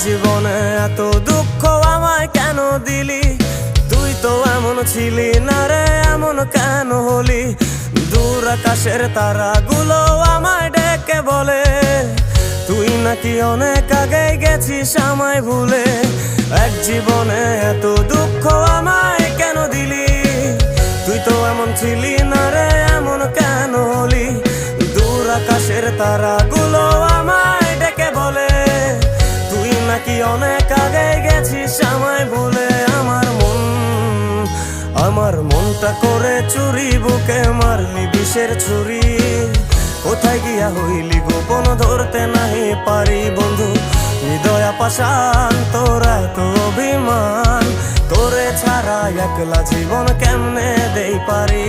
জীবনে এত দুঃখ আমায় কেন দিলি? তুই তো এমন ছিলি না রে, এমন কেন হলি? দূর আকাশের তারাগুলো আমায় ডেকে বলে তুই নাকি অনেক আগে গেছিস আমায় ভুলে। এক জীবনে এত দুঃখ আমায় কেন দিলি? তুই তো এমন ছিলি না রে, এমন কেন হলি? দূর আকাশের তারাগুলো আমায় ডেকে বলে তুই নাকি অনেক আগে গেছিস আমায় ভুলে। আমার মনটা করে চুরি, বুকে মারলি বিষের ছুরি। কোথায় গিয়া হইলি গোপন ধরতে নাহি পারি বন্ধু। হৃদয় পাষাণ তোর এত অভিমান, তোরে ছাড়া একলা জীবন কেমনে দেই পারি?